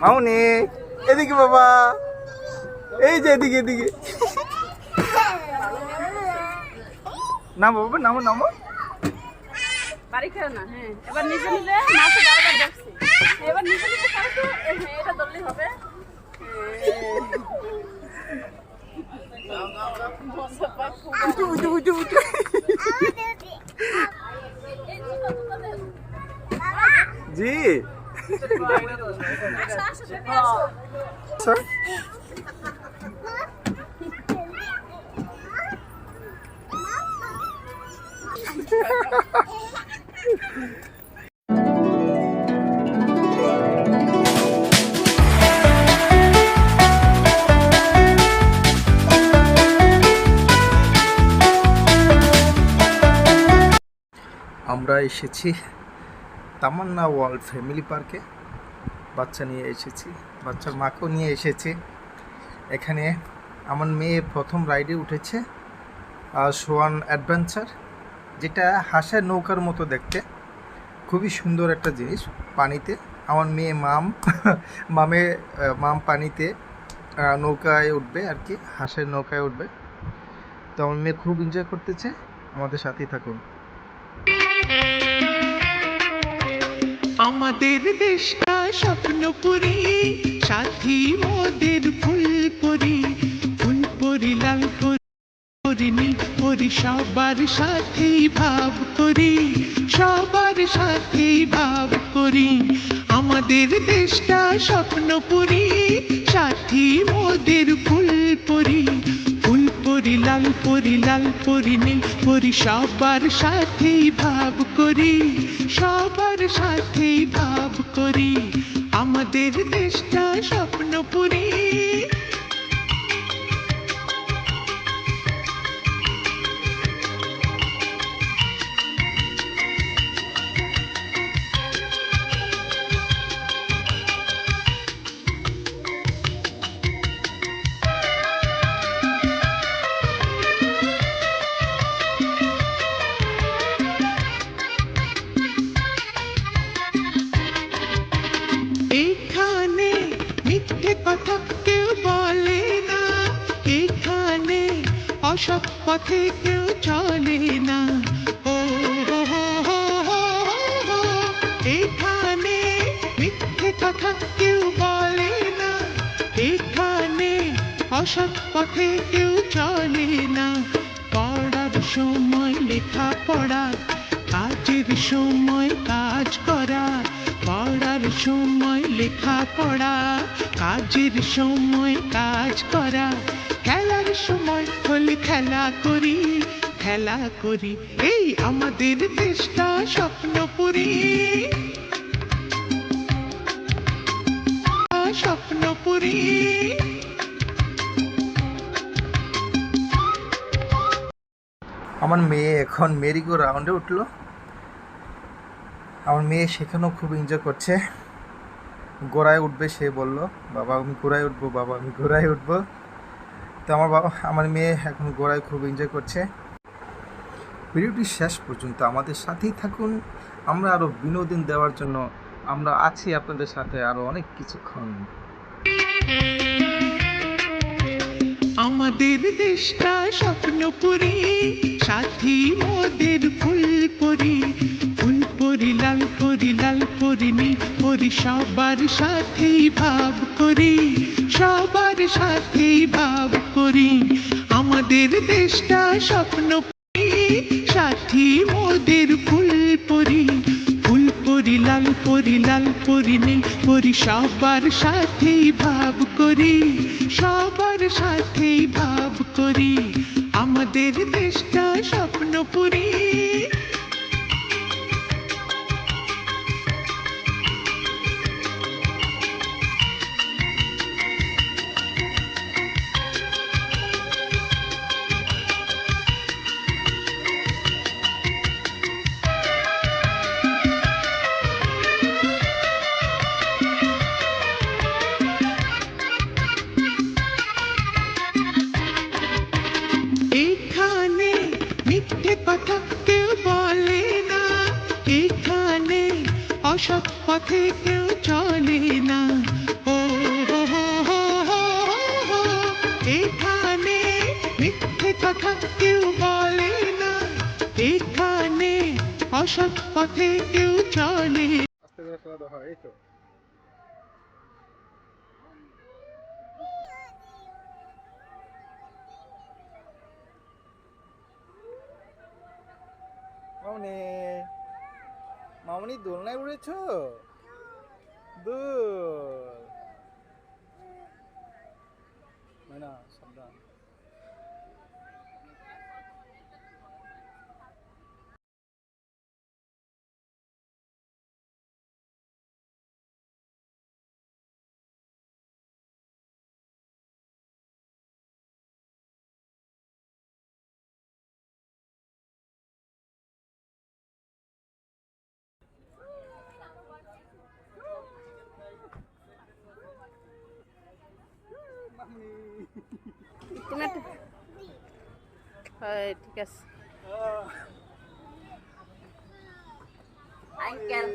মামুনি এদিকে বাবা, এই যে এদিকে এদিকে নামো বাবা, নামো নামো। বাড়ি খেও না। হ্যাঁ, এবার নিজে নিজে মাছে বারবার দেখছি। এবার নিজে নিজে করো তো, এটা ধরলেই হবে। জি আমরা এসেছি তামান্না ওয়ার্ল্ড ফ্যামিলি পার্কে। বাচ্চা নিয়ে এসেছি, বাচ্চার মাকেও নিয়ে এসেছি। এখানে আমার মেয়ে প্রথম রাইডে উঠেছে, সোয়ান অ্যাডভেঞ্চার, যেটা হাঁসের নৌকার মতো দেখতে, খুবই সুন্দর একটা জিনিস। পানিতে আমার মেয়ে মাম পানিতে নৌকায় উঠবে আর কি, হাঁসের নৌকায় উঠবে। তো আমার মেয়ে খুব এনজয় করতেছে, আমাদের সাথেই থাকুন। আমাদের দেশটা স্বপ্নপুরী, সাথী মোদের ফুলপুরি, ফুলপুরি লাল পরিনি পরি, সবার সাথেই ভাব করি, সবার সাথেই ভাব করি। আমাদের দেশটা স্বপ্নপুরী, সাথী মোদের ফুলপুরি, ফুলপুরি লাল পরি নীল পরি, সবার সাথেই ভাব করি, সবার সাথেই ভাব করি। আমাদের দেশটা স্বপ্নপুরী। এখানে মিথ্যে কথা কেউ বলে না, এখানে অসৎ পথে কেউ চলে না। ও এখানে মিথ্যে কথা কেউ বলে না, এখানে অসৎ পথে কেউ চলে না। পড়ার সময় লেখা পড়া, কাজের সময় কাজ করা, পড়ার সময় লেখা পড়া, কাজের সময় কাজ করা, খেলার সময় হলে খেলা করি, খেলা করি। এই আমাদের দেশটা স্বপ্নপুরী, স্বপ্নপুরী। আমার মেয়ে এখন মেরিগো রাউন্ডে উঠলো। আমার মেয়ে সেখানেও খুব এনজয় করছে, ঘোড়ায় উঠবে। সে বলল, বাবা আমি ঘোড়ায় উঠবো, বাবা আমি ঘোড়ায় উঠবো। তো আমার মেয়ে এখন ঘোড়ায় খুব এনজয় করছে। ভিডিওটি শেষ পর্যন্ত আমাদের সাথেই থাকুন। আমরা আরও বিনোদন দেওয়ার জন্য আমরা আছি আপনাদের সাথে আরও অনেক কিছুক্ষণ। আমাদের দেশটা স্বপ্নপুরী, সাথী মোদের ফুলপুরি, ফুলপুরি লাল পরি নীল পরি, সবার সাথেই ভাব করি, সবার সাথেই ভাব করি। আমাদের দেশটা স্বপ্নপুরী, সাথী মোদের ফুলপুরি, ফুলপুরি লাল পরি নীল পরি, সবার সাথেই ভাব করি, সবার সাথেই ভাব করি। আমাদের দেশটা স্বপ্নপুরী। এখানে মিথ্যে কথা অসৎ পথে কেউ চলে না। ও হো হো হো হো হো, এখানে মিথ্যে কথা কেউ বলে না, এখানে অসৎ পথে কেউ চলে। আস্তে করে চালাতে হয়, এই তো। মামনি, মামনি দোলনায় উড়েছো? দোল না, সাবধান। তুমি হয় ঠিক আছে আঙ্কেল